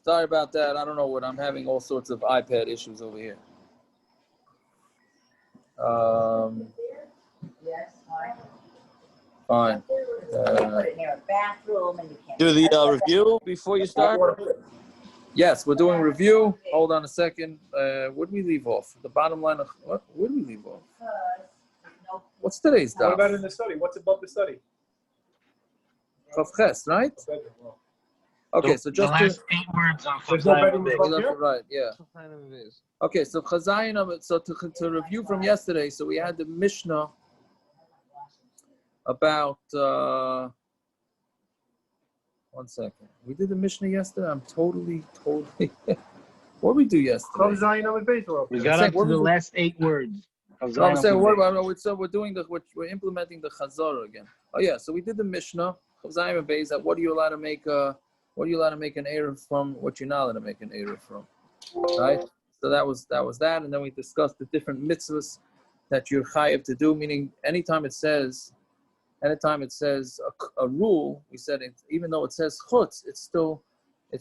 Sorry about that. I don't know what I'm having all sorts of iPad issues over here. Fine. Do the review before you start? Yes, we're doing review. Hold on a second. Where did we leave off? The bottom line of what? Where did we leave off? What's today's daf? What about in the study? What's above the study? Chav Ches, right? Okay, so just the last 8 words on There's no bedroom above here? right, yeah. Okay, so Chazayim, so to review from yesterday, so we had the Mishnah about, 1 second. We did the Mishnah yesterday? I'm totally. What did we do yesterday? We got up to the last 8 words. So I'm saying, we're implementing the Chazara again. Oh yeah, so we did the Mishnah, Chazayim and Beis, that what are you allowed to make an Eruv from, what you're not allowed to make an Eruv from, right? So that was that, and then we discussed the different mitzvahs that you're chayav to do, meaning anytime it says a rule, we said even though it says chutz, it's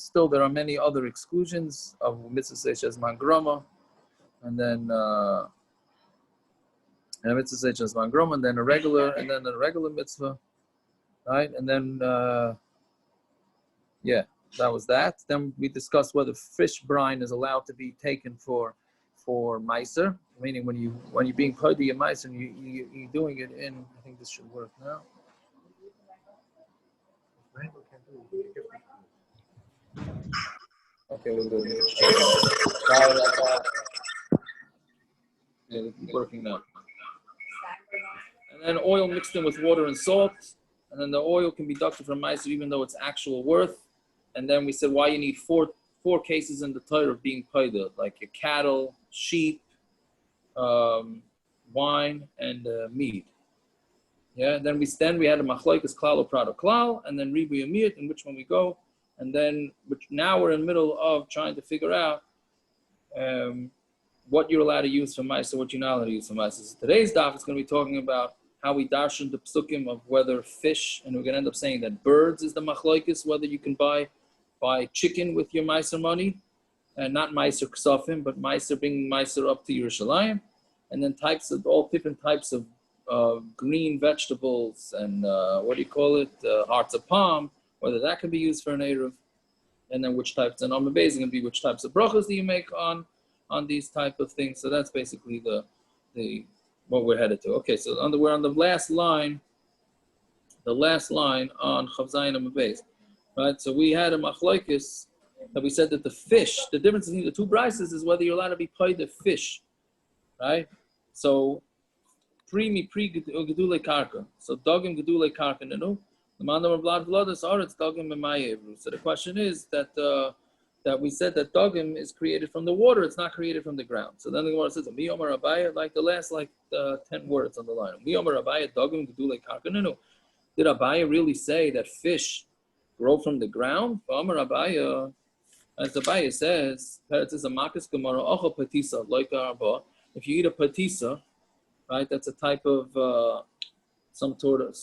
still there are many other exclusions of mitzvahs such as mangrama, and then a mitzvah such as mangrama, and then a regular mitzvah, right? And then that was that. Then we discussed whether fish brine is allowed to be taken for meiser, meaning when you're being paid your meiser and you're doing it in. I think this should work now. Okay, we'll do it. Yeah, it's working now. And then oil mixed in with water and salt, and then the oil can be deducted from meiser even though it's actual worth. And then we said why you need four cases in the Torah of being paid, like your cattle, sheep, wine, and mead. Yeah. Then we had a machlokes klal or prado klal, and then ribu yamiyat, in which one we go, and then now we're in the middle of trying to figure out what you're allowed to use for meiser, what you're not allowed to use for meiser. So today's daf is going to be talking about how we darshen the pesukim of whether fish, and we're going to end up saying that birds is the machlokes, whether you can buy chicken with your meiser money, and not meiser ksafim, but bringing meiser up to Yerushalayim, and then all different types of green vegetables and hearts of palm, whether that can be used for an Eruv, and then which types, and Amud is going to be which types of brachas do you make on these type of things. So that's basically the what we're headed to. Okay, so we're on the last line on Chav Zayin Amud Beis. Right, so we had a machlokes that we said that the fish, the difference between the two brises is whether you're allowed to be paid the fish, right? So pre gedule karka. So dogim gedule karka nenu. The mandam of blood is aretz dogim b'mayevru. So the question is that we said that dogim is created from the water; it's not created from the ground. So then the Gemara says, "Mi omer Abaya," like the last 10 words on the line. Mi omer Abaya dogim gedule karka nenu. Did Abaya really say that fish grow from the ground? Omer Abaya, as Abaya says, if you eat a patisa, right, that's a type of some sort of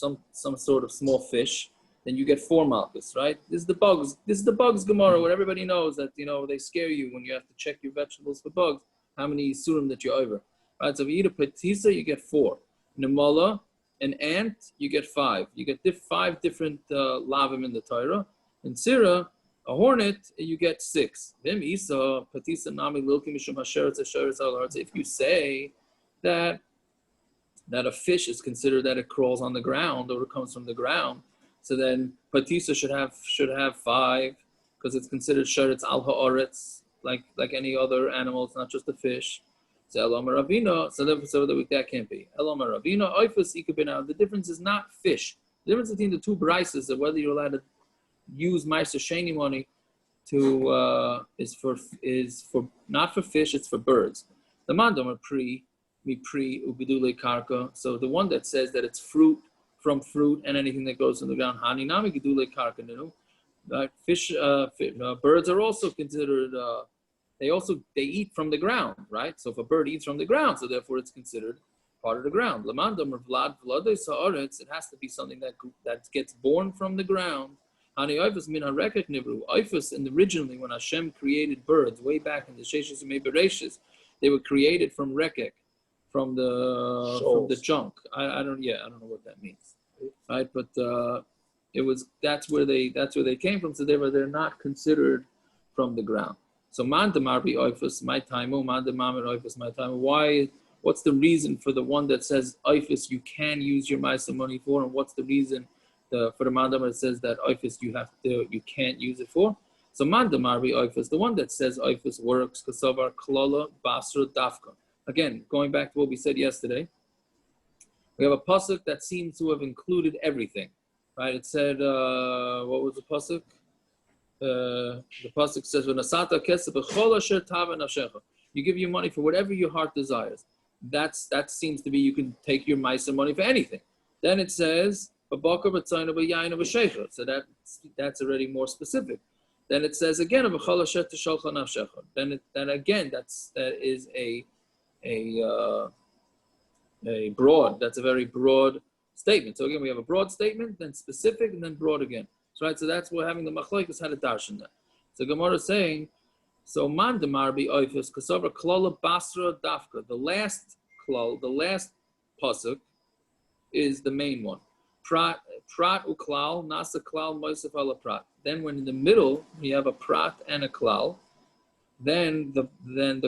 small fish, then you get 4 malchus, right? This is the bugs Gemara, where everybody knows that they scare you when you have to check your vegetables for bugs, how many surim that you're over, right? So if you eat a patisa, you get 4. Namala, an ant, you get 5. You get 5 different lavim in the Torah. In Sirah, a hornet, you get 6. If you say that a fish is considered that it crawls on the ground or it comes from the ground, so then patisa should have 5 because it's considered sheretz al ha'aretz, like any other animal. It's not just a fish. So Elamar Ravina, so that can't be. Elamar Ravina, oifus ikabina. The difference is not fish. The difference between the two brises of whether you're allowed to use meiser sheni money is for not for fish, it's for birds. The mandam are pre ubidule karka. So the one that says that it's fruit from fruit and anything that goes in the ground, hani nami gedule karka nenu. Birds are also considered. They eat from the ground, right? So if a bird eats from the ground, so therefore it's considered part of the ground. It has to be something that gets born from the ground Hani oifus min harekek nivru. Oifus, and originally when Hashem created birds way back in the Sheshis and Bereshis, they were created from rekek, from the junk. I don't know what that means, right? But that's where they came from. So they're not considered from the ground. So man demarbi oifus my time, man demamid oifus my time. Why? What's the reason for the one that says oifus you can use your ma'aser money for, and what's the reason for the mandamar that says that oifus you can't use it for? So mandamarbi oifus, the one that says oifus works, kasavar klola basra dafka. Again, going back to what we said yesterday, we have a pasuk that seems to have included everything, right? It said, what was the pasuk? The pasuk says, "V'nasata kesef b'chol asher tava nafshecha." You give your money for whatever your heart desires. That seems to be you can take your ma'aser money for anything. Then it says, so that's already more specific. Then it says again, then again that is a broad. That's a very broad statement. So again, we have a broad statement, then specific, and then broad again. So right. So that's what having the machlokes had a darshen there. So Gemara is saying, so man demarbi oifus kasavra klola basra dafka. The last pasuk is the main one. Prat uklal nasa klal moisef ala prat. Then when in the middle we have a prat and a klal, then the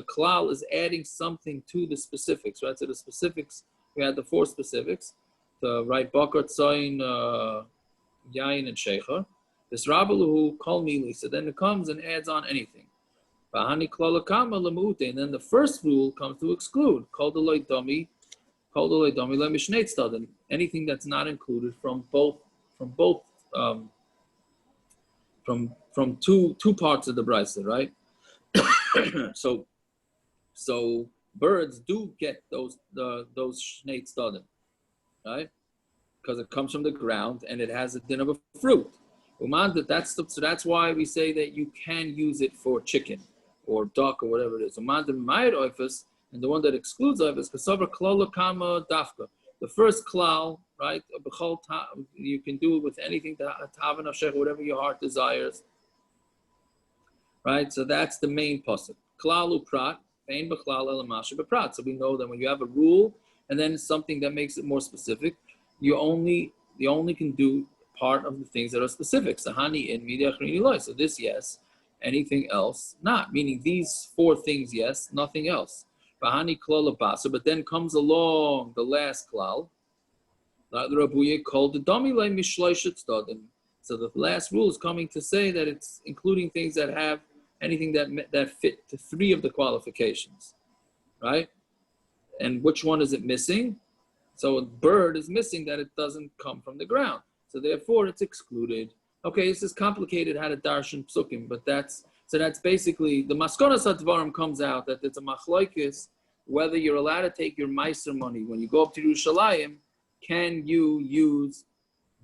klal is adding something to the specifics, right? So the specifics, we had the four specifics, right? Bakar, tzayin, yayin, and sheikha. This rabbaluhu kol mili. So then it comes and adds on anything. Bahani klala kama lamute. And then the first rule comes to exclude kol delay dummy. Anything that's not included from two parts of the brisa, right? so birds do get those shnei tzadim, right? Because it comes from the ground and it has a din of a fruit. So that's why we say that you can use it for chicken or duck or whatever it is. And the one that excludes oifus, kasavar klola kama dafka. The first klal, right? You can do it with anything, whatever your heart desires, right? So that's the main pasuk. Klalu prat, vein b'chlal elamasha b'prat. So we know that when you have a rule and then something that makes it more specific, you only can do part of the things that are specific. Sahani in midiyachrini loy. So this yes, anything else not. Meaning these four things yes, nothing else. Bahani klala basa, but then comes along the last klal. The Rabuye called the domile mishloishet stadim. So the last rule is coming to say that it's including things that have anything that fit to three of the qualifications, right? And which one is it missing? So a bird is missing that it doesn't come from the ground. So therefore it's excluded. Okay, this is complicated how to darshen pesukim, but that's basically the maskonas hadvarim comes out that it's a machlokes whether you're allowed to take your ma'aser money when you go up to Yerushalayim. Can you use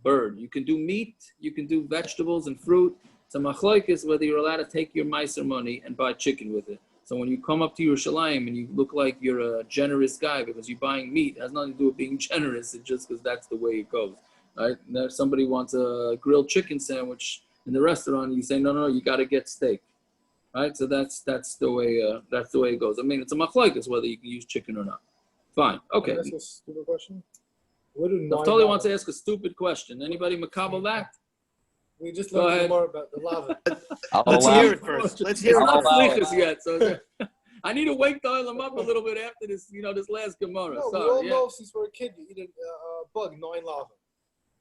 bird? You can do meat, you can do vegetables and fruit. It's a machlokes whether you're allowed to take your ma'aser money and buy chicken with it. So when you come up to Yerushalayim and you look like you're a generous guy because you're buying meat, it has nothing to do with being generous. It's just because that's the way it goes. Right? And if somebody wants a grilled chicken sandwich in the restaurant, you say no, you got to get steak. Right, so that's the way it goes. I mean, it's a machlokes whether you can use chicken or not. Fine, okay. Can I ask a stupid question? What do Naftali wants to ask a stupid question. Anybody makabel that? We just learned more about the lava. Let's hear it first. Let's hear it. Not slichus yet. So I need to wake the oilam up a little bit after this. This last Gemara. No, we all know since we're a kid, you eat a bug, 9 lava.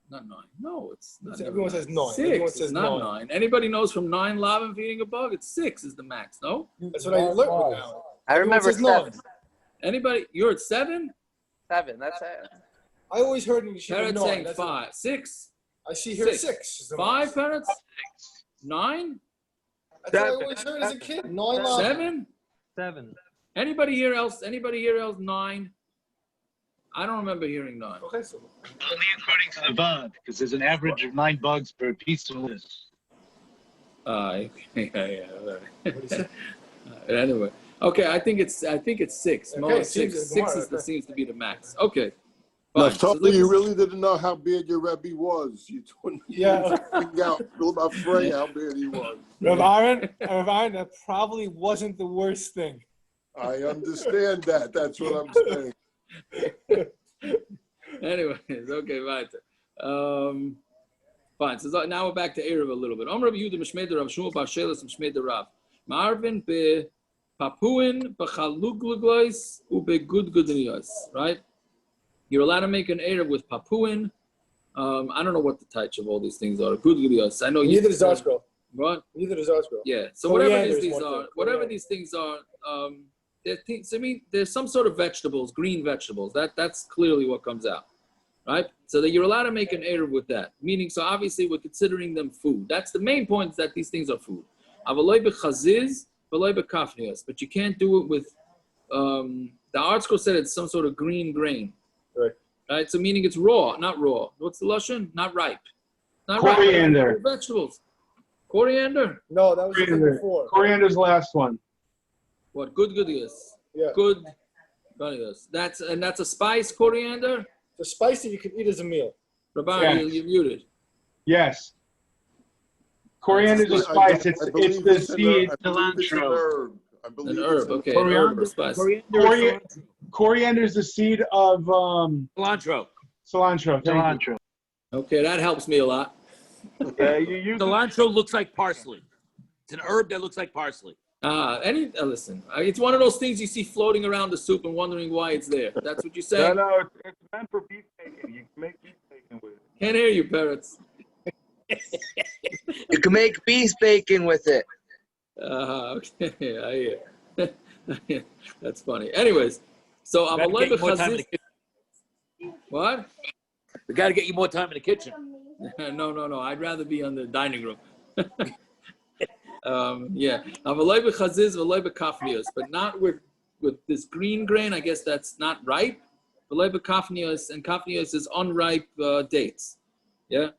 Not 9. No, it's not. Everyone says 9. 6. Everyone says it's not 9. Anybody knows from 9 lava feeding a bug? It's 6 is the max. No. That's what I learned now. I remember 7. Anybody? You're at 7. 7. That's it. I always heard you saying 5. 6. I see here 6. 5 parrots. 9. That's what I always heard as a kid. 9 lava. 7. Anybody here else? 9? I don't remember hearing 9. Okay, so Only according to the bug, because there's an average of 9 bugs per piece of lettuce. Yeah. Anyway, okay. I think it's 6. Okay, 6 seems to be the max. Okay. Now, Fine. So something you really didn't know how bad your Rebbe was. You couldn't figure out about Frey how bad he was. Rav Aaron, that probably wasn't the worst thing. I understand that. That's what I'm saying. Anyways, okay, weiter. Fine. So now we're back to Eruv a little bit. Rav Yehuda Mishmei Rav Shmuel Bar Shelas Mishmei Rav. Marvin be Papuin b'Chalugluglois u'beGudgudniyos. Right? You're allowed to make an Eruv with Papuin. I don't know what the types of all these things are. Gudgudniyos. I know. Neither is our scroll. What? Neither is our scroll. Yeah. So Coriander whatever these things are, there's some sort of vegetables, green vegetables. That's clearly what comes out, right? So that you're allowed to make an Eruv with that. Meaning, so obviously we're considering them food. That's the main point, is that these things are food. But you can't do it with. The article said it's some sort of green grain, right? So meaning it's raw, not raw. What's the lashon? Not ripe. Not Coriander. Ripe. Vegetables. Coriander. No, that was the thing before. Coriander's the last one. What? Goodgudiyos. Yeah. Goodgudiyos. That's a spice, coriander? The spice that you can eat as a meal. Rabbi, Yes. you muted. Yes. Coriander's a spice. It's the seed. Cilantro. I believe An it's herb, okay. An herb or spice. Coriander's the seed of Cilantro. cilantro. Thank you. Okay, that helps me a lot. Yeah, you use Cilantro looks like parsley. It's an herb that looks like parsley. Listen, it's one of those things you see floating around the soup and wondering why it's there. That's what you say? No, it's meant for beef bacon. You can make beef bacon with it. Can't hear you, parrots. You can make beef bacon with it. Okay, I hear. That's funny. Anyways, so I'm a little bit. What? We got to get you more time in the kitchen. No. I'd rather be on the dining room. Yeah. But not with this green grain. I guess that's not ripe. And kafnios is unripe dates. Yeah.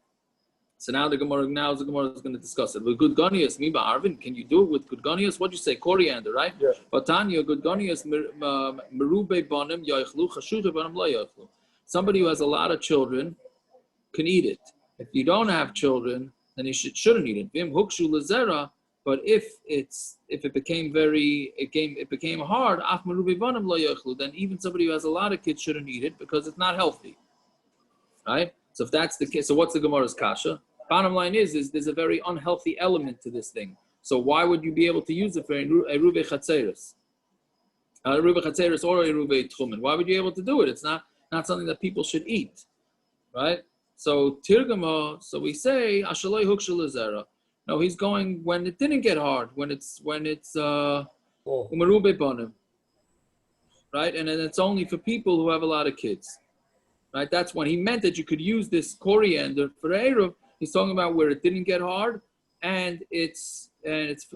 So now the Gemara is going to discuss it. With good gonius, Arvin, can you do it with good gonius? What'd you say? Coriander, right? Yeah. But Tanya, good gonius, merube bonim yoichlu chashuta bonim lo yoichlu. Somebody who has a lot of children can eat it. If you don't have children, then he shouldn't eat it. Vim hukshu lezera. But if it became hard, af merube bonim lo yoichlu. Then even somebody who has a lot of kids shouldn't eat it because it's not healthy, right? So if that's the case, so what's the Gemara's kasha? Bottom line is there's a very unhealthy element to this thing. So why would you be able to use it for Eruv Chatzeres? Eruv Chatzeres or Eruv Tchumen? Why would you be able to do it? It's not something that people should eat, right? So Tirgama, so we say Ashaloi Hukshel Zera. No, he's going when it didn't get hard, when it's Umerube Bonim, right? And then it's only for people who have a lot of kids, right? That's when he meant that you could use this coriander for Eruv. He's talking about where it didn't get hard, and it's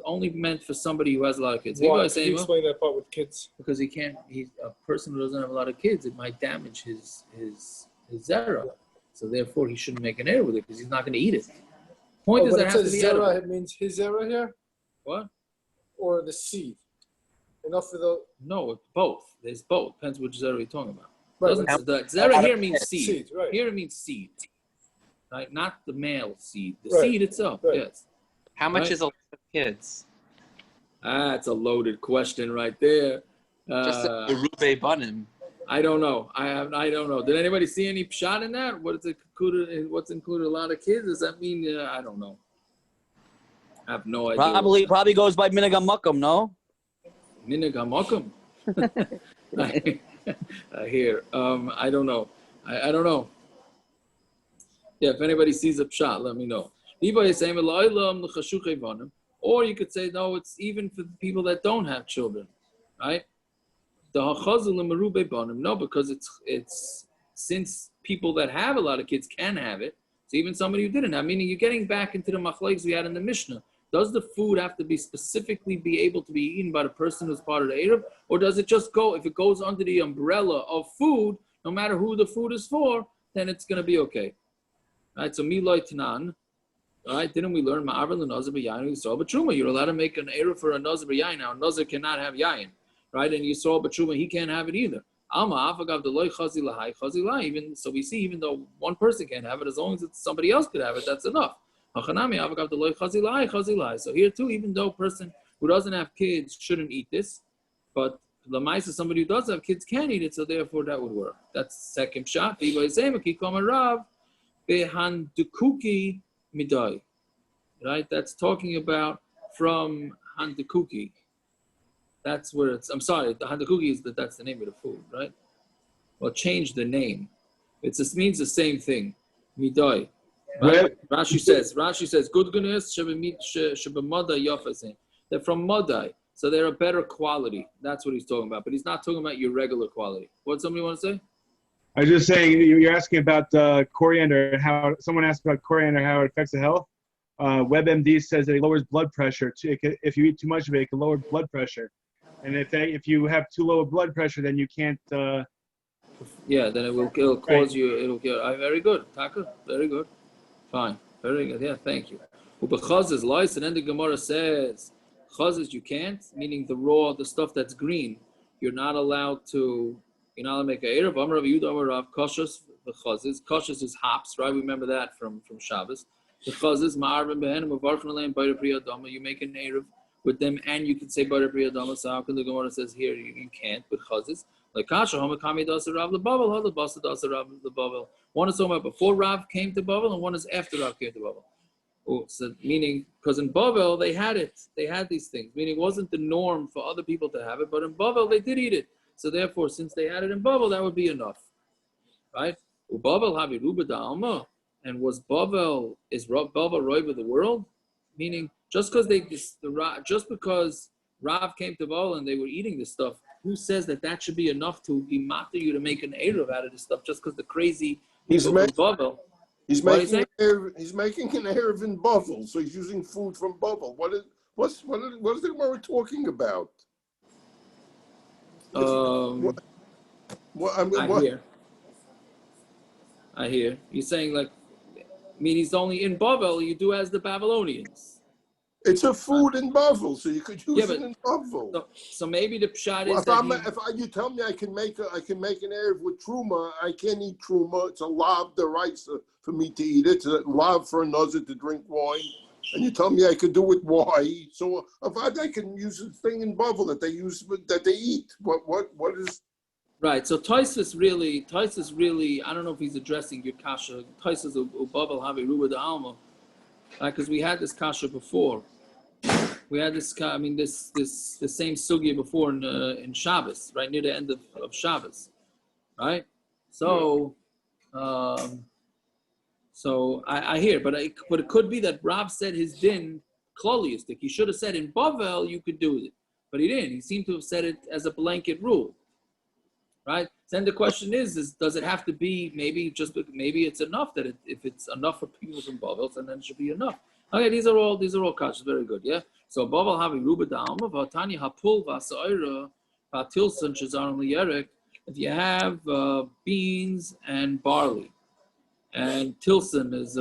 only meant for somebody who has a lot of kids. Why? Can you explain that part with kids? Because he can't. He's a person who doesn't have a lot of kids. It might damage his zera, so therefore he shouldn't make an error with it because he's not going to eat it. Point is that it has to be edible. It means his zera here. What? Or the seed. Enough for the. No, it's both. There's both. Depends which zera you're talking about. Right. The zera here means seed. Seed, right. Here it means seed. Right, not the male seed. The Right. seed itself, Right. yes. How much Right. is a lot of kids? That's a loaded question right there. Just the Eruv Bonim. I don't know. I don't know. Did anybody see any pshat in that? What's included? A lot of kids? Does that mean? I don't know. I have no idea. Probably goes by minhag makom, no? Minhag hamakom. I hear. I don't know. I don't know. Yeah, if anybody sees a pshat, let me know. Or you could say, no, it's even for the people that don't have children, right? No, because it's since people that have a lot of kids can have it, so even somebody who didn't have, meaning you're getting back into the machlekes we had in the Mishnah. Does the food have to be specifically be able to be eaten by the person who's part of the Eruv, or does it just go, if it goes under the umbrella of food, no matter who the food is for, then it's going to be okay. Right, so miloi tanan, right? Didn't we learn ma'aver l'nazir b'yayin? We saw b'truma. You're allowed to make an eruv for a nazir b'yayin. Now a nazir cannot have yayin, right? And you saw b'truma, he can't have it either. Even so, we see even though one person can't have it, as long as it's somebody else could have it, that's enough. So here too, even though a person who doesn't have kids shouldn't eat this, but the mice is somebody who does have kids can eat it, so therefore that would work. That's second shot. Right? That's talking about from handekuki. That's where it's. I'm sorry, the handekuki is that's the name of the food, right? Well, change the name. It just means the same thing. Midai. Right? Rashi says, good goodness shebemada yafasin. They're from Madai, so they're a better quality. That's what he's talking about. But he's not talking about your regular quality. What somebody want to say? I was just saying, you're asking about coriander, how someone asked about coriander, how it affects the health. WebMD says that it lowers blood pressure. If you eat too much of it, it can lower blood pressure. And if you have too low blood pressure, then you can't. Yeah, then it'll cause you. It'll get. Very good, Taka. Very good. Fine. Very good. Yeah, thank you. Ubechazes lice, and then the Gemara says, chazes you can't, meaning the stuff that's green. You're not allowed to make a Eruv. Amar Rav Yehuda, Amar Rav Kashas v'chazes. Kashas is hops, right? We remember that from Shabbos. The chazes ma'arvim behenim uvarchin aleim b'yda priyadama. You make an Eruv with them, and you can say b'yda priyadama. So how can the Gemara says here you can't with chazes? Like Kasha, Hamakami does Rav the Bavel, Hada Basa does Rav the Bavel. One is talking about before Rav came to Bavel, and one is after Rav came to Bavel. So meaning, because in Bavel they had it, they had these things. Meaning, it wasn't the norm for other people to have it, but in Bavel they did eat it. So therefore, since they had it in Bavel, that would be enough, right? Bavel havi ruba da'alma, and was Bavel roiv of the world? Meaning, just because Rav came to Bavel and they were eating this stuff. Who says that should be enough to be matter you to make an Eruv out of this stuff just because the crazy people from Bavel? He's making an Eruv in Bavel, so he's using food from Bavel. What is the Gemara talking about? I hear. He's saying he's only in Bavel, you do as the Babylonians. It's a food in Bavel, so you could use it in Bavel. So maybe the pshat is you tell me I can make an Eruv with truma, I can't eat truma. It's a lav the rice for me to eat it. It's a lav for a nuzzer to drink wine, and you tell me I could do it. Why? So I can use this thing in Bavel that they eat. What is? Right. So Taisus really. I don't know if he's addressing your kasha. Taisus Bavel havi ruba de alma, because we had this kasha before. We had this the same sugya before in Shabbos, right near the end of Shabbos, right? So, I hear, but it could be that Rav said his din kloliistic. He should have said in Bavel you could do it, but he didn't. He seemed to have said it as a blanket rule, right? Then the question is does it have to be maybe it's enough that if it's enough for people from Bavel, then it should be enough. Okay, these are all kashas, very good, yeah. So Bavel havi ruba da'alma v'atani hapul v'asa'ira v'atilson shezar liyerek. If you have beans and barley, and tilson is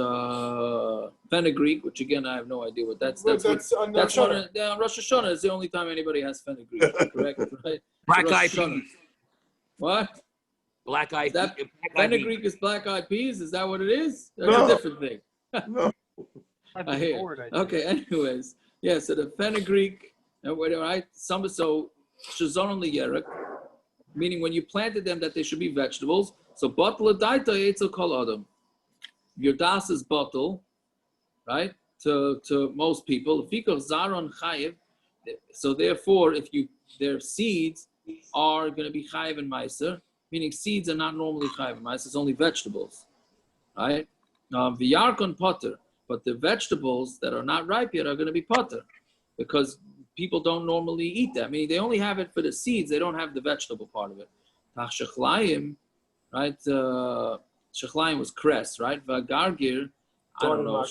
fenugreek, which again I have no idea what that's. That's on Rosh Hashanah is the only time anybody has fenugreek, correct? Right? Black eyed peas. What? Black eyed peas. Fenugreek is black eyed peas. Is that what it is? That's a different thing. No. I hear. Okay. Anyways, yeah. So the fenugreek, right? So shazon liyerek, meaning when you planted them that they should be vegetables. So bottle daita etzel kol adam. Your das is bottle, right? To most people, fikach zaron chayiv. So therefore, their seeds are going to be chayiv and meiser, meaning seeds are not normally chayiv and meiser. It's only vegetables, right? V'yarkon potter. But the vegetables that are not ripe yet are going to be potter, because people don't normally eat that. I mean, they only have it for the seeds. They don't have the vegetable part of it. Shechlayim, right? Shechlayim was cress, right? Vagargir, I don't know.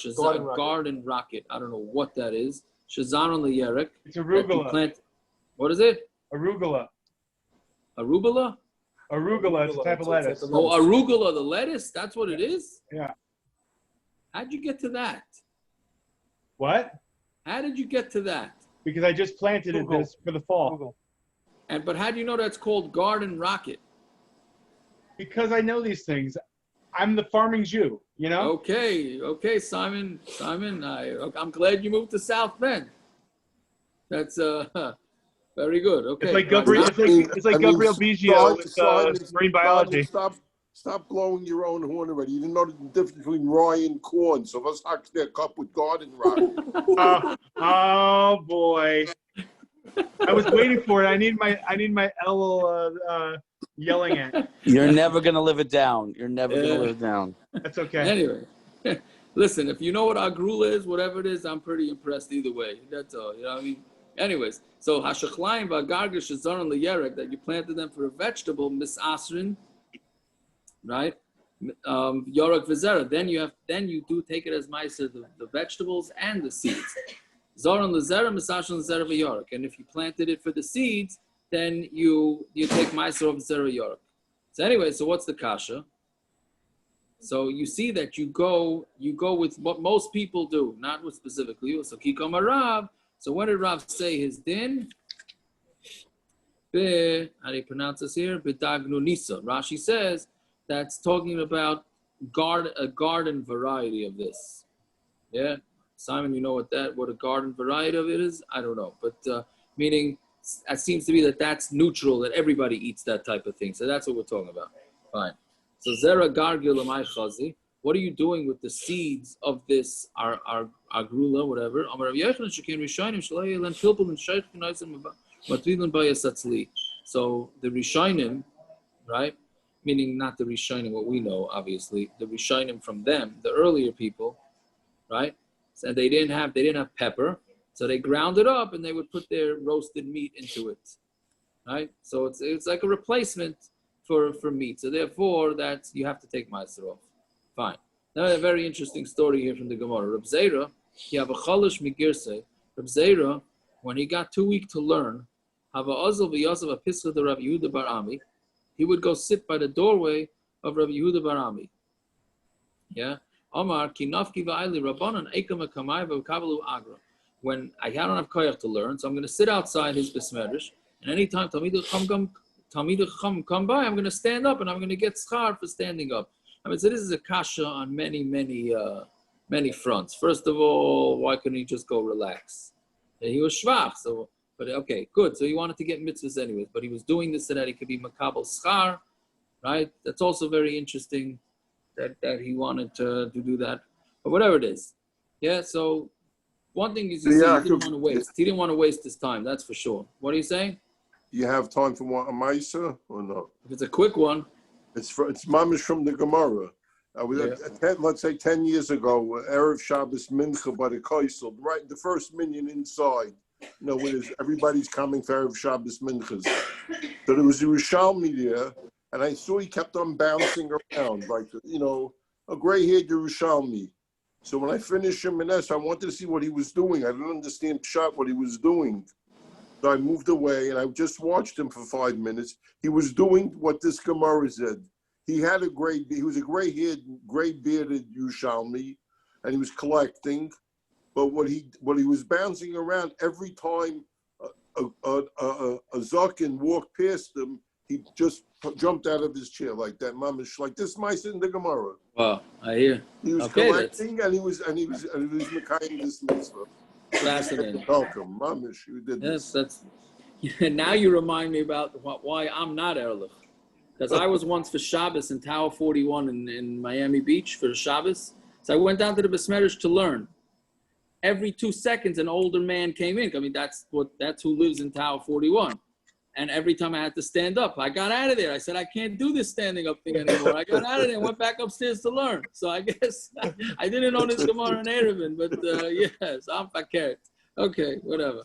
Garden rocket. I don't know what that is. Shazaron liyerek. It's arugula. What is it? Arugula. Arugula? Arugula is a type of lettuce. Oh, arugula, the lettuce? That's what it is? Yeah. How'd you get to that? What? How did you get to that? Because I just planted it for the fall. But how do you know that's called garden rocket? Because I know these things. I'm the farming Jew, you know? Okay, Simon. I'm glad you moved to South Bend. That's very good. Okay. It's like Right. Gabriel, it's like Gabriel Biggio with marine biology. Stop blowing your own horn already. You didn't know the difference between rye and corn, so let's hack their cup with garden rock. Oh boy. I was waiting for it. I need my L yelling at. You're never gonna live it down. You're never gonna live it down. That's okay. Anyway, listen, if you know what agrula is, whatever it is, I'm pretty impressed either way. That's all. You know what I mean? Anyways, so hashachlayim v'agarga shezaron leyerek, that you planted them for a vegetable, misasrin, right? Yorek v'zera. Then you do take it as meiser, the vegetables and the seeds. Zoron lezera, misasrin lezera v'yorek. And if you planted it for the seeds, then you take meiser of zera yorek. So anyway, so what's the kasha? So you see that you go with what most people do, not with specifically you. So kikom Rav. So when did Rav say his din? How do you pronounce this here? B'dagnunisa. Rashi says that's talking about a garden variety of this. Yeah, Simon, you know what a garden variety of it is? I don't know, but meaning it seems to be that's neutral, that everybody eats that type of thing. So that's what we're talking about. Fine. So zera gargil amay chazi. What are you doing with the seeds of this agrula, whatever? So the rishonim, right? Meaning not the rishonim, what we know, obviously, the rishonim from them, the earlier people, right? So they didn't have pepper, so they ground it up and they would put their roasted meat into it, right? So it's like a replacement for meat. So therefore, you have to take meiser off. Fine. Now a very interesting story here from the Gemara. Reb Zera, he have a chalish migirse. Reb Zera, when he got too weak to learn, have a azal v'yasav a pischa de Rav Yehuda bar Ami, he would go sit by the doorway of Rav Yehuda bar Ami. Yeah. Omar ki nafki va'ayli rabbanan ekam akamai v'kavalu agra. When I don't have koyach to learn, so I'm going to sit outside his besmerish, and anytime Talmidei Chacham come by, I'm going to stand up and I'm going to get schar for standing up. I mean, so this is a kasha on many fronts. First of all, why couldn't he just go relax? And he was shvach, so, but okay, good. So he wanted to get mitzvahs anyways, but he was doing this so that he could be makabel schar, right? That's also very interesting that he wanted to do that. But whatever it is. Yeah, so one thing is he didn't want to waste. He didn't want to waste his time, that's for sure. What are you saying? You have time for a ma'isa or no? If it's a quick one. It's mamish from the Gemara. Let's say 10 years ago, Erev Shabbos Mincha by the Kaisel, right, the first minion inside. Everybody's coming for Erev Shabbos Minchas. So there was a Yerushalmi there, and I saw he kept on bouncing around, like, a gray-haired Yerushalmi. So when I finished him, I wanted to see what he was doing. I didn't understand pshat what he was doing. So I moved away, and I just watched him for 5 minutes. He was doing what this Gemara said. He was a gray-haired, gray-bearded Yerushalmi, and he was collecting. But what he was bouncing around every time a zaken walked past him, he just jumped out of his chair like that, mamish, like this mice in the Gemara. Wow, I hear. He was collecting, and he was mekayim this mitzvah. Fascinating. Welcome, mamish. You did this. Now you remind me about why I'm not Erlich. Because I was once for Shabbos in Tower 41 in Miami Beach for the Shabbos. So I went down to the Besmerish to learn. Every 2 seconds, an older man came in. I mean, that's who lives in Tower 41. And every time I had to stand up, I got out of there. I said, I can't do this standing up thing anymore. I got out of there and went back upstairs to learn. So I guess I didn't know this Gemara in Eruvin, but yes, I'm fakert. Okay, whatever.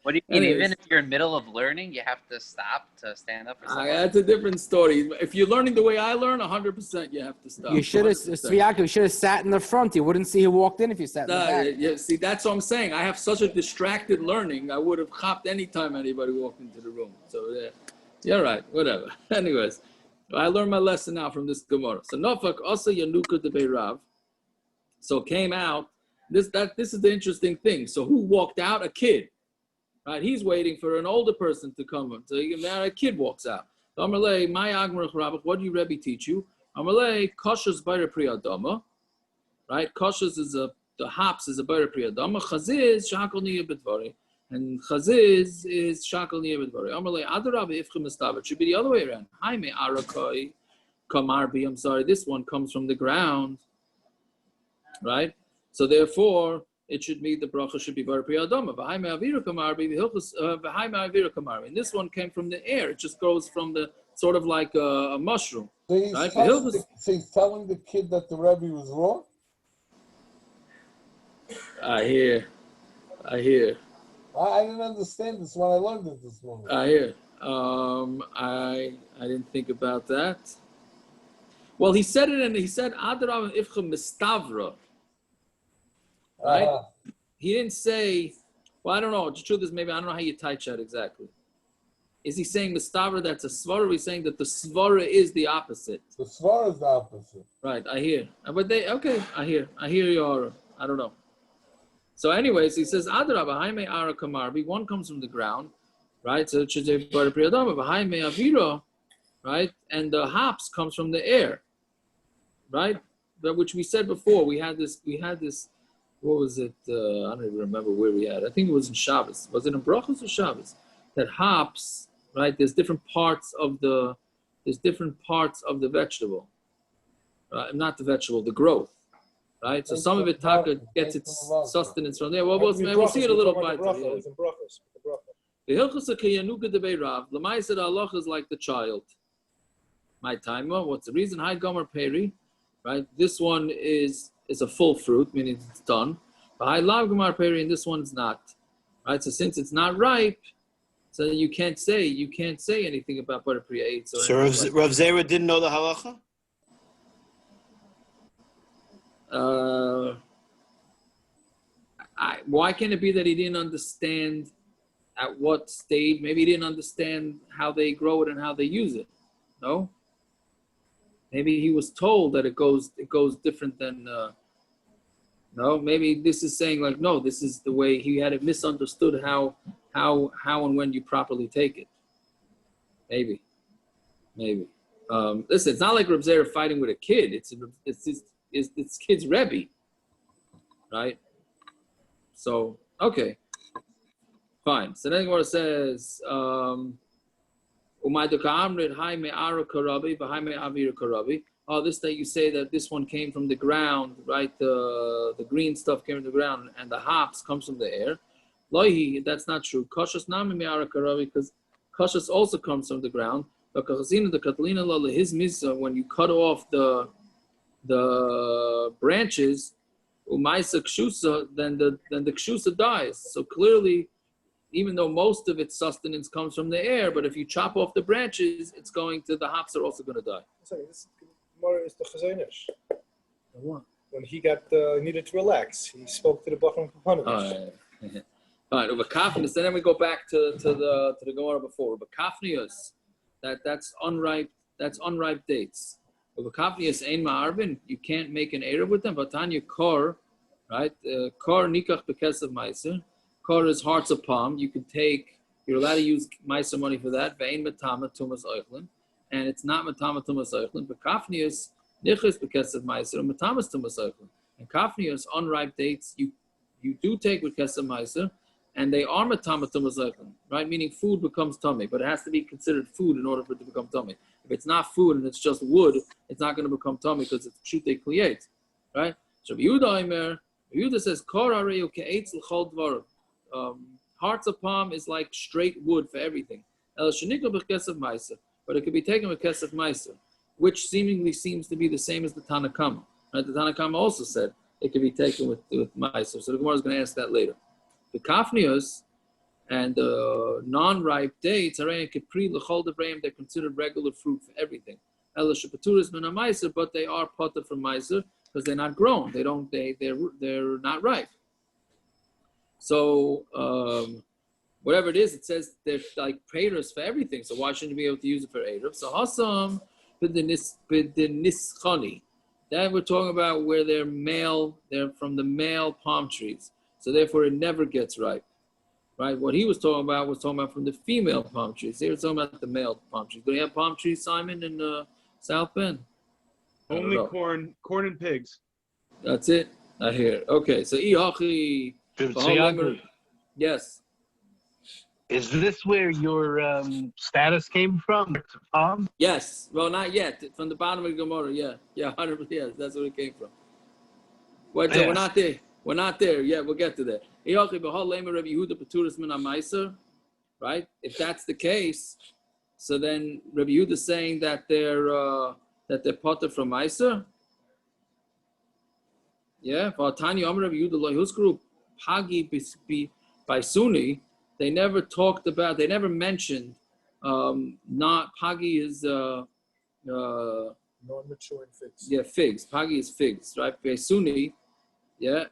What do you mean? Even if you're in the middle of learning, you have to stop to stand up? Or something? That's a different story. If you're learning the way I learn, 100% you have to stop. You should have sat in the front. You wouldn't see who walked in if you sat in the back. Yeah, see, that's what I'm saying. I have such a distracted learning. I would have hopped anytime anybody walked into the room. So, you're right, whatever. Anyways, I learned my lesson now from this Gemara. So, Nofak also Yanuka de Beirav. So, came out. This is the interesting thing. So who walked out? A kid, right? He's waiting for an older person to come. So a kid walks out. Amalei, my Agmarach Rabbach, what do you Rebbe teach you? Amalei, Kosher's Bayer Priyadama, right? Kosher's is the hops is a Bayer Priyadama, Chaziz, Shakal Niya Bidvari, and Chaziz is Shakal Niya Bidvari. Amalei, Adarab Ifchim Estav, it should be the other way around. Jaime Arakoi, Kamarbi, I'm sorry, this one comes from the ground, right? So therefore, it should be the bracha should be bar priyadama. V'haime avira kamarbi v'haime avira kamarbi. And this one came from the air. It just goes from the sort of like a mushroom. So he's telling the kid that the Rebbe was wrong? I hear. I didn't understand this when I learned it this morning. I hear. I didn't think about that. Well, he said it, and he said Adarav Ifchem Mistavra. Right? He didn't say, well, I don't know. The truth is, maybe I don't know how you type that exactly. Is he saying Mistavra that's a Svara, or he's saying that the Svara is the opposite? The Svara is the opposite. Right, I hear. But I hear your, I don't know. So anyways, he says, Adarab, Haime Ara Kamarbi, one comes from the ground, right? So it should say, Bar Priyadama, Haime Avira, right? And the hops comes from the air, right? But which we said before, we had this, what was it? I don't even remember where we had. I think it was in Shabbos. Was it in Brachos or Shabbos? That hops, right? There's different parts of the vegetable. Not the vegetable, the growth, right? So some of it taka gets its sustenance from there. Well, we'll see it a little bit. The Hilchos Kayanuka de Beirav, Lamai said Allah is like the child. My timer. What's the reason? Hi Gomer Peri, right? This one is a full fruit, meaning it's done. But I love Gemar Peri, and this one's not. Right? So since it's not ripe, so you can't say anything about Bar Priya 8. So Rav Zera didn't know the halacha? Why can't it be that he didn't understand at what stage? Maybe he didn't understand how they grow it and how they use it. No? Maybe he was told that it goes different than. No, maybe this is saying like, no, this is the way he had it misunderstood how and when you properly take it. Maybe. Listen, it's not like Reb Zera fighting with a kid. It's kid's Rebbe, right? So okay, fine. So then what it says. Oh, this that you say that this one came from the ground, right? The green stuff came from the ground, and the hops comes from the air. Lohi, that's not true. Kashas nami me'ara karabi, because kashas also comes from the ground. But the Catalina lala his misa, when you cut off the branches, umaisa kshusa, then the kshusa dies. So clearly, even though most of its sustenance comes from the air, but if you chop off the branches, the hops are also going to die. Sorry, this more is the Chazonish. What? When he needed to relax, he spoke to the Bachman Kapanovich. All right. Ubakafnius. Then we go back to the Gemara before. Ubakafnius, that's unripe. That's unripe dates. Ubakafnius ein ma'arvin. You can't make an Eruv with them. Vatanya kor, right? Kor nikach bekesav meiser. Kor is hearts of palm. You're allowed to use meiser money for that. Ve'ein matama tumas oichlin, and it's not matama tumas oichlin. But kafnius nichas bekesav meiser and matamas tumas oichlin. And kafnius unripe dates you do take with kesav meiser, and they are matama tumas oichlin, right? Meaning food becomes tummy, but it has to be considered food in order for it to become tummy. If it's not food and it's just wood, it's not going to become tummy because it's pshutei kliyet, right? So Yehuda says kor areyu ke'etz l'chol dvarim. Hearts of palm is like straight wood for everything. But it could be taken with kesef meiser, which seemingly seems to be the same as the Tanakama. Right? The Tanakama also said it could be taken with meiser. So the Gemara is going to ask that later. The kafnius and the non-ripe dates are they're considered regular fruit for everything. But they are potter from meiser because they're not grown. They're not ripe. So whatever it is, it says they're like payers for everything. So why shouldn't you be able to use it for Eruv? So Hasam b'denischani. That we're talking about where they're from the male palm trees. So therefore it never gets ripe. right? What he was talking about from the female palm trees. They were talking about the male palm trees. Do you have palm trees, Simon, in South Bend? Only corn and pigs. That's it. I hear. Okay, so yes. Is this where your status came from? Yes. Well, not yet. From the bottom of the Gemara, yeah. 100%. Yes, that's where it came from. Wait, so we're not there. We're not there. Yeah, we'll get to that. Right? If that's the case, so then Rabbi Yehuda is saying that they're potter from Meiser. Yeah. By Sunni, they never mentioned not Pagi is non-maturing figs. Yeah, figs. Pagi is figs, right? By Sunni, yeah.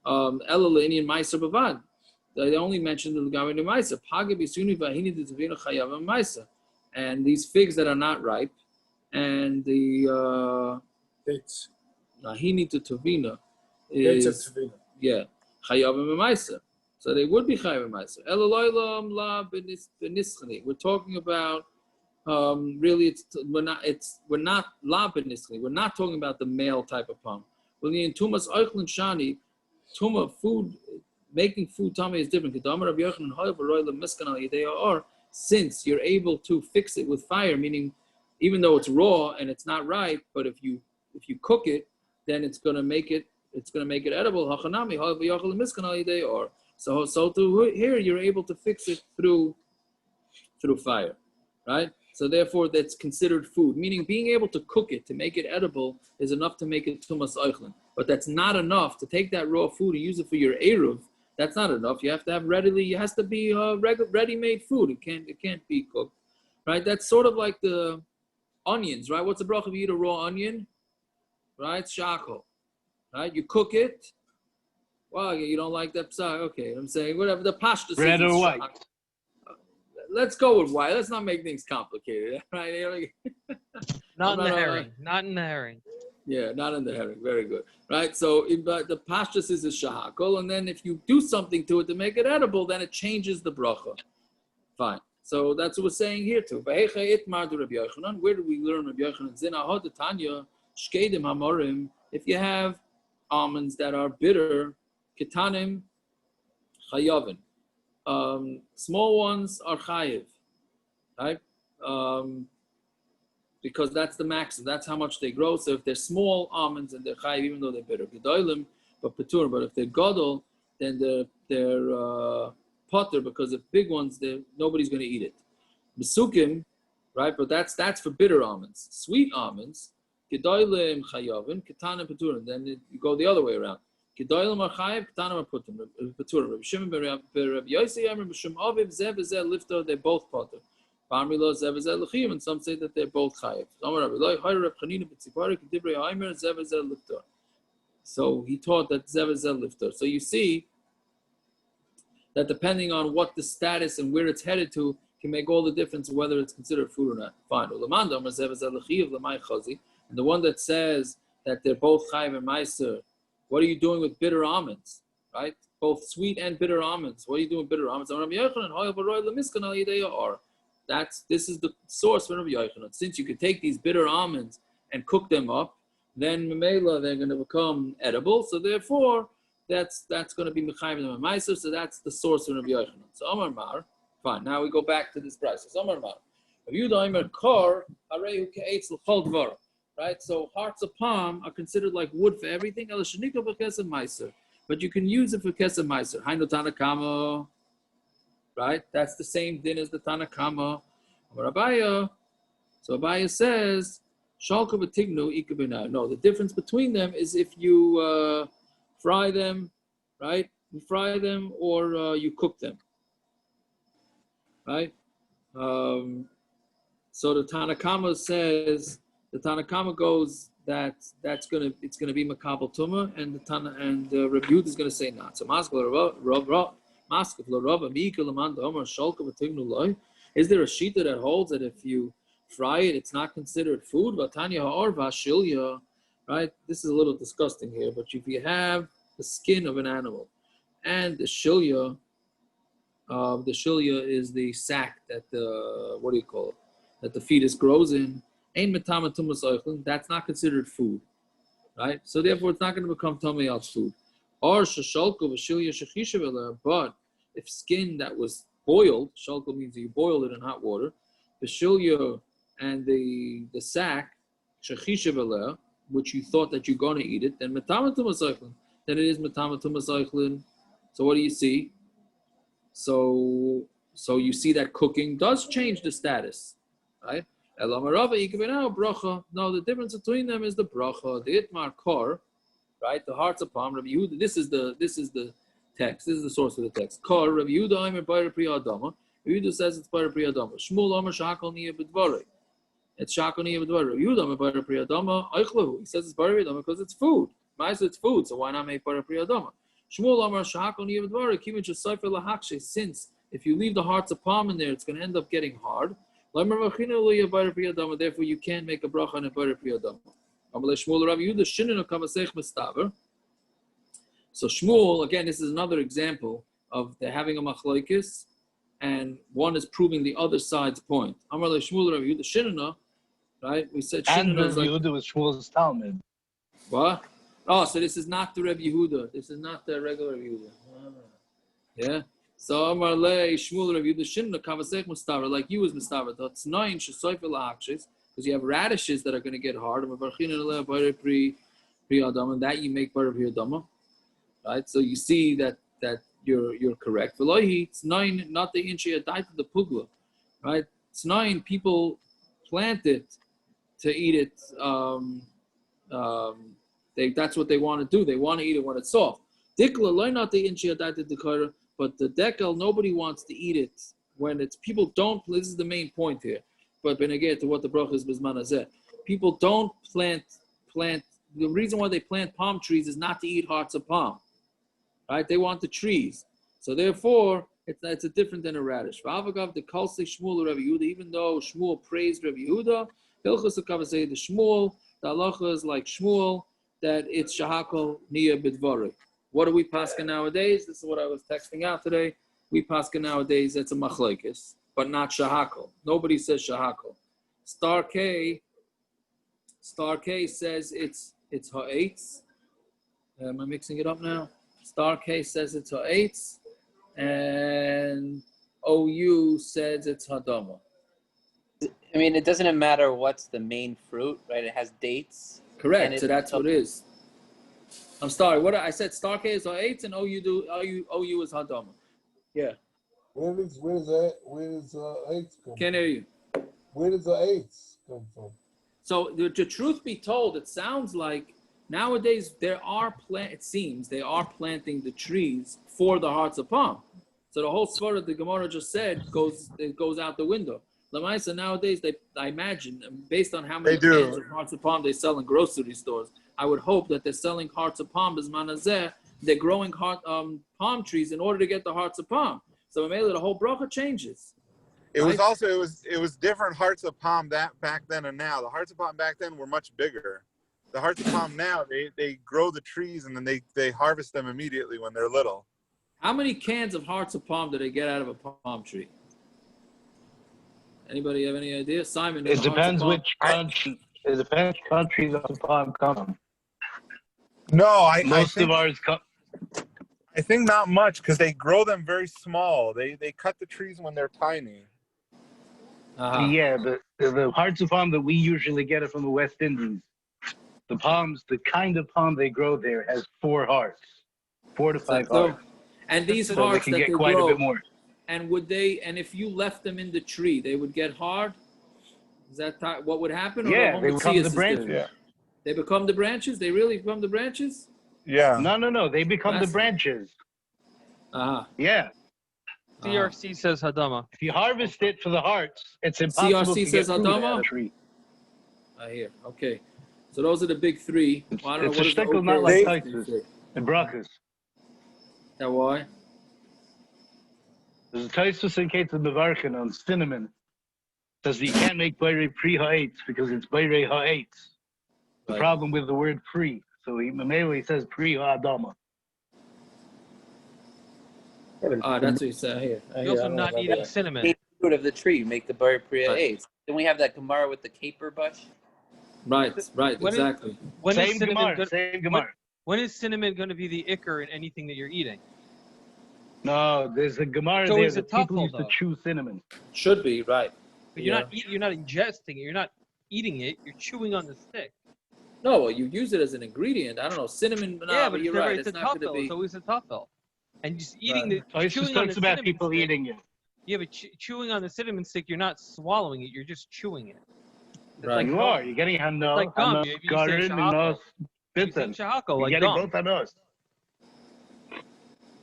Elalinian Meiser Bavad. They only mentioned the Gavin Meiser. Pagi Bisuni Vahini the Tavina Chayav and Meiser. And these figs that are not ripe, and the dates. Nahini to Tavina Dates of is Tavina. yeah Chayav and Meiser. So they would be Chayav and Meiser. Elaloilam la benischani. We're talking about really we're not la benischani. We're not talking about the male type of palm. Well, in Tumas Eichlin Shani, Tuma food, making food tummy is different. Since you're able to fix it with fire, meaning even though it's raw and it's not ripe, but if you cook it, then it's gonna make it edible. So to here you're able to fix it through fire, right? So therefore that's considered food, meaning being able to cook it to make it edible is enough to make it tumas eichlin. But that's not enough to take that raw food and use it for your eruv. That's not enough. You have to have it has to be ready-made food. It can't be cooked, right? That's sort of like the onions, right? What's the bracha if you eat a raw onion, right? Shachol, right? You cook it. Well, you don't like that psak. Okay, I'm saying whatever the pashtus Red is. or white? Let's go with white. Let's not make things complicated, right? Not in the herring. Not in the herring. Yeah, not in the herring. Very good, right? So the pashtus is a shahakol, and then if you do something to it to make it edible, then it changes the bracha. Fine. So that's what we're saying here too. Where do we learn Rabbi Yochanan? Zinahod Tanya shkedim hamorim. If you have almonds that are bitter, ketanim chayavin. Small ones are chayiv, right? Because that's the maximum. That's how much they grow. So if they're small almonds and they're chayiv, even though they're bitter, gedolim, but patur. But if they're gadol, then they're potter, because if big ones, nobody's going to eat it. Pesukim, right? But that's for bitter almonds. Sweet almonds, gedolim chayavin, ketanim paturim. Then you go the other way around. Gedolim are chayiv, ketanim are paturim. Rabbi Shimon ben Rabbi Yossi, Rabbi Shimon Aviv, Zev Zev Lifter, they're both potter. And some say that they're both chayiv. So he taught that zev lifter. So you see that depending on what the status and where it's headed to can make all the difference whether it's considered food or not. Fine. And the one that says that they're both chayiv and meiser, what are you doing with bitter almonds? Right? Both sweet and bitter almonds. What are you doing with bitter almonds? This is the source for Rabbi Yochanan. Since you could take these bitter almonds and cook them up, then memela they're going to become edible. So therefore, that's going to be mechayim and meiser. So that's the source for Rabbi Yochanan. So Amar Mar, fine. Now we go back to this price. So Amar Mar, right? So hearts of palm are considered like wood for everything. But you can use it for kesem meiser. Hainu Tanakama. Right? That's the same din as the Tanakama. Abaya. So Abaya says, Shalka v'tignu ikabina. No, the difference between them is if you fry them, right? You fry them or you cook them. Right? So the Tanakama says, the Tanakama goes that it's gonna be makabel tuma, and Rabbi Yehuda is gonna say not. So Maskal Rav. Is there a shita that holds that if you fry it, it's not considered food? Right? This is a little disgusting here, but if you have the skin of an animal and the shilya, The shilya is the sac that the that the fetus grows in. Ein metama tumas oichlin. That's not considered food, right? So therefore, it's not going to become tummy out food. Or shashalko v'shilya shechishav. But if skin that was boiled, shalko means that you boiled it in hot water. The shilya and the sac shechishav, which you thought that you're going to eat it, then metama tumas oichlin. Then it is metama tumas oichlin. So what do you see? So you see that cooking does change the status, right? No, the difference between them is the bracha, the itmar kor, right? The hearts of palm. Rabbi Yehuda. This is the text. This is the source of the text. Kor Rabbi Yehuda Aimer Bayra Pri Adama. Rabbi Yehuda says it's Bayra Pri Adama. Shmuel Omer Shakal Niya B'Dvarei. It's Shakal Niya B'Dvarei. Rabbi Yehuda Aimer Bayra Pri Adama. Eichlahu. He says it's Bayra Pri Adama because it's food. Ma'aseh it's food, so why not make Bayra Pri Adama? Shmuel Amar Shahakol Niyav Dvarei Kimich Seifer Lahakshe. Since if you leave the hearts of palm in there, it's going to end up getting hard. Therefore, you can't make a bracha on a Bayra Pri Adama. So Shmuel, again, this is another example of the having a machlokes, and one is proving the other side's point. Amar Shmuel Rav Yehuda Shinana, right? We said Shinana is like Yehuda was Shmuel's Talmud. What? Oh, so this is not the Reb Yehuda. This is not the regular Reb Yehuda. Yeah. So Amar Le Shmuel Reb Yehuda Shinna Kavasech Mustavar, like you was Mustavar. That's 9 Shesoifel Akshis, because you have radishes that are going to get hard. And that you make Bayra Pri Adama, right? So you see that you're correct. It's 9, not the inchi adait the pugla, right? It's 9 people plant it to eat it. That's what they want to do. They want to eat it when it's soft. Dikla, learn not the inchi adait the kara. But the dekel, nobody wants to eat it when it's people don't. This is the main point here. But when I get to what the bracha is bisman hazeh, people don't plant. The reason why they plant palm trees is not to eat hearts of palm, right? They want the trees. So therefore, it's a different than a radish. V'avagav the kalsei Shmuel Rabbi Yehuda. Even though Shmuel praised Rabbi Yehuda, hilchos akavasei the Shmuel. The halacha is like Shmuel that it's shahakol niya b'dvarei. What do we paskin nowadays? This is what I was texting out today. We paskin nowadays, it's a machlokes, but not shahakol. Nobody says shahakol. Star K says it's ha'etz. Am I mixing it up now? Star K says it's ha'etz, and OU says it's hadama. I mean, it doesn't matter what's the main fruit, right? It has dates. Correct. So that's what it is. I'm sorry. What I said, Star K is ha'etz, and OU is hadama. Yeah. Where does AIDS come Can't from? hear you. Where does the AIDS come from? So the truth be told, it sounds like nowadays it seems they are planting the trees for the hearts of palm. So the whole svara the Gemara just said goes out the window. Lamaisa nowadays I imagine based on how many cans of hearts of palm they sell in grocery stores, I would hope that they're selling hearts of palm as manazeh. They're growing palm trees in order to get the hearts of palm. So the whole bracha changes. It was also it was different hearts of palm back then and now. The hearts of palm back then were much bigger. The hearts of palm now they grow the trees and then they harvest them immediately when they're little. How many cans of hearts of palm do they get out of a palm tree? Anybody have any idea? Simon. It depends which country. It depends which country the palm comes from. No, Most of ours come. I think not much because they grow them very small. They cut the trees when they're tiny. Yeah, the hearts of palm that we usually get it from the West Indies. The kind of palm they grow there has 4 hearts, 4 to 5 hearts. And these so hearts they can that get they quite grow, a bit more. And if you left them in the tree, they would get hard? Is that what would happen? Yeah, they become the branches. Yeah. They become the branches? They really become the branches? Yeah. No. They become the branches. Yeah. CRC says hadama. If you harvest it for the hearts, it's impossible CRC to says get fruit out of hadama? a tree. I hear. Okay. So those are the big 3. Well, I don't It's know, a shtickle, not like Taisus and brachas. That why? There's a Taisus in case of Mevarchin on cinnamon. It says that you can't make Bayre pre ha'etz because it's Bayre ha'etz. The problem with the word pre. So he says pre ha'adama. That's what you said here. You're also not eating cinnamon. Eat fruit of the tree, make the bar priya Right. eight. Then we have that Gemara with the caper bush. Right, When exactly. When Same is cinnamon Gemara, gonna, same Gemara. when is cinnamon going to be the ikker in anything that you're eating? No, there's a Gemara It's there always a that people tuffle, used to though. chew cinnamon. Should be, right. But you're not ingesting it. You're not eating it. You're chewing on the stick. No, well, you use it as an ingredient. I don't know, cinnamon. No, Yeah, but but you're right. it's a not going to tuffle. be. It's always a tuffle. And just eating Right. the It just chewing on the talks about cinnamon people stick, eating it. Yeah, but chewing on the cinnamon stick, you're not swallowing it. You're just chewing it. It's Right. like You gum. are. You're getting It's like gum. You're saying shahako. You're saying shahako, You're like getting gum. both on us.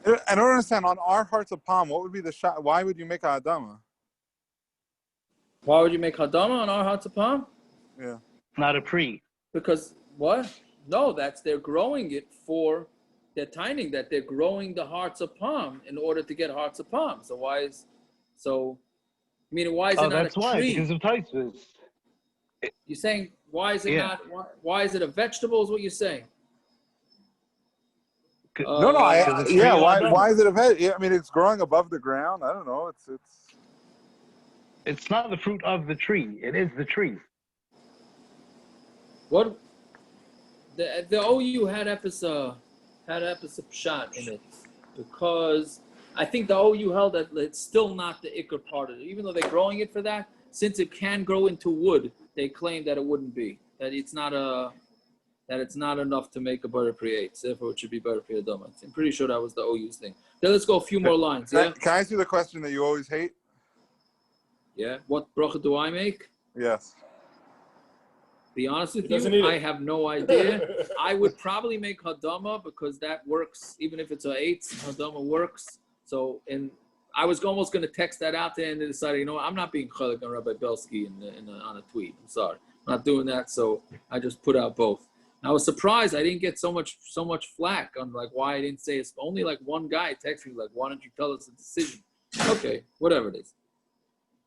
I don't understand. On our hearts of palm, what would be the shot? Why would you make a hadama? Why would you make hadama on our hearts of palm? Yeah. Not a pre. Because what? No, they're growing it for. They're tining that they're growing the hearts of palm in order to get hearts of palm. So why is it not that's a why, tree? because of Taisus. You're saying why is it not? Why is it a vegetable? Is what you're saying? No. Why is it a veg? I mean, it's growing above the ground. I don't know. It's not the fruit of the tree. It is the tree. What? The OU had episode shot in it because I think the OU held that it's still not the ikr part of it, even though they're growing it for that. Since it can grow into wood, they claim that it wouldn't be, that it's not enough to make a butter pre-8. Therefore, it should be butter pre-adama. I'm pretty sure that was the OU's thing. Then let's go a few more lines. Yeah. Can I ask you the question that you always hate? Yeah. What bracha do I make? Yes. Be honest with you, I have no idea. I would probably make hadama because that works, even if it's a 8. Hadama works. So, I was almost going to text that out there and decided, I'm not being chalik on Rabbi Belsky on a tweet. I'm sorry, I'm not doing that. So I just put out both. And I was surprised I didn't get so much flack on why I didn't say it's only one guy texted me why don't you tell us the decision? Okay, whatever it is.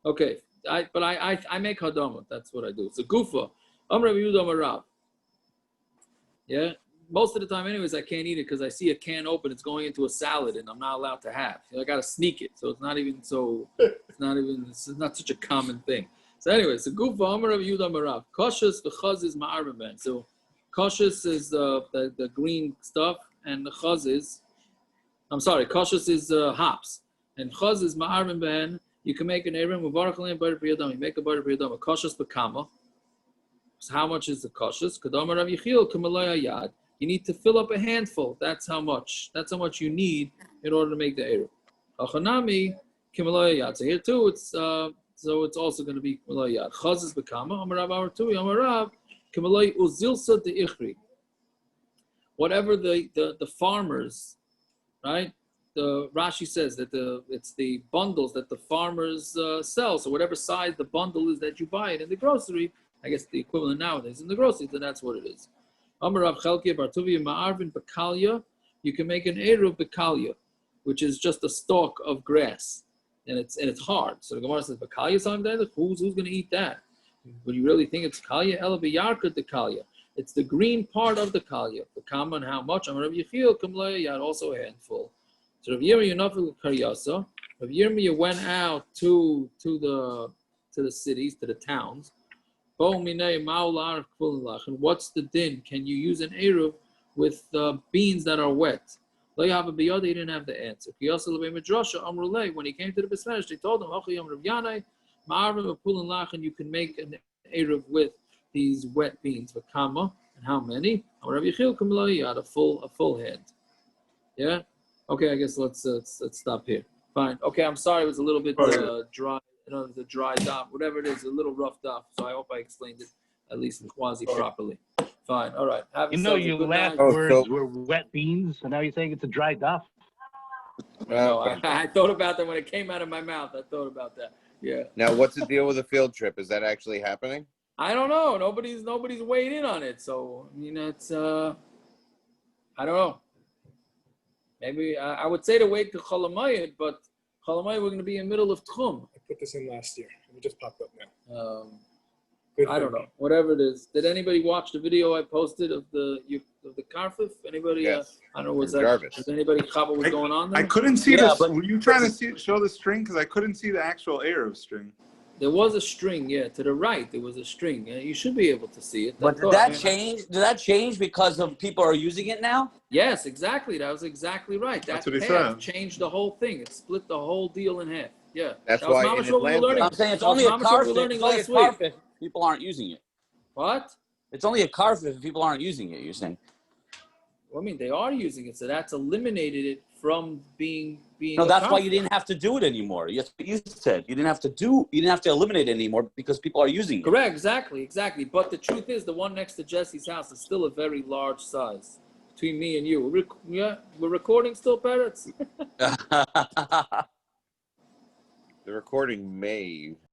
Okay, I make hadama. That's what I do. It's a gufa. Yeah, most of the time, anyways, I can't eat it because I see a can open. It's going into a salad, and I'm not allowed to have. I got to sneak it, so it's not such a common thing. So, anyways, the gufa Amar Rav Yehuda Marav. Koshes the chaz is ma'arvin ben. So, koshes is the green stuff, and the chaz is, koshes is hops, and chaz is ma'arvin ben. You can make an erim with baruch and butter priyadam. You make a butter priyadam. Koshes bekama. So how much is the koshes? Kadamar Rav Yechiel kamalaya yad. You need to fill up a handful. That's how much. That's how much you need in order to make the eruv. Achanami kamalaya yad. So here too, it's also going to be kamalaya yad. Chaz is bekama. Amarav Aratui Amarav kamalaya uzilsa de ichri. Whatever the farmers, right? The Rashi says that it's the bundles that the farmers sell. So whatever size the bundle is that you buy it in the grocery, I guess the equivalent nowadays in the grocery, then that's what it is. Amarav Chelkia Bartuvia Ma'arvin Bekalia. You can make an Eruv Bekalia, which is just a stalk of grass, and it's hard. So the Gemara says Bekalia something. Who's going to eat that? When you really think it's Kalia, Ela B'Yarka the Kalia. It's the green part of the Kalia. The kama and how much? Amarav Yechiel Kamlaya Yad, also a handful. So Rav Yirmiyah Nafil Karyasa. Rav Yirmiyah went out to the cities, to the towns. And what's the din? Can you use an eruv with beans that are wet? He didn't have the answer. When he came to the Besmedrash, they told him, you can make an eruv with these wet beans. And how many? A full hand. Yeah. Okay, I guess let's stop here. Fine. Okay, I'm sorry it was a little bit dry. The dry daf, whatever it is, a little rough daf. So I hope I explained it at least in quasi properly. Fine. All right. Your last words were wet beans, and now you're saying it's a dry daf. No, I thought about that when it came out of my mouth. I thought about that. Yeah. Now, what's the deal with the field trip? Is that actually happening? I don't know. Nobody's weighed in on it. So it's I don't know. Maybe I would say to wait to Cholamayid, but Cholamayid we're going to be in the middle of Tchum. I put this in last year. It just popped up now. I don't know. Whatever it is. Did anybody watch the video I posted of of the karfif? Anybody? Yes. I don't know. Was From that? Jarvis. Does anybody cover what's going on there? I couldn't see Yeah, this. but- Were you trying to show the string? Because I couldn't see the actual Eruv string. There was a string, yeah. To the right, there was a string. You should be able to see it. But did that change? Did that change because of people are using it now? Yes, exactly. That was exactly right. That's That what he path said. changed the whole thing. It split the whole deal in half. Yeah. That's that was why mamash in what we were Atlanta- learning. I'm saying it's That was only a mamash what we carpet. were learning It's only a last week. carpet if people aren't using it. What? It's only a carpet if people aren't using it. You're saying? Well, I mean, they are using it, so that's eliminated it from being. No, a that's why you conflict. didn't have to do it anymore. That's what you said. You didn't have to eliminate it anymore because people are using it. Correct, exactly. But the truth is, the one next to Jesse's house is still a very large size between me and you. We're recording still, parrots. The recording may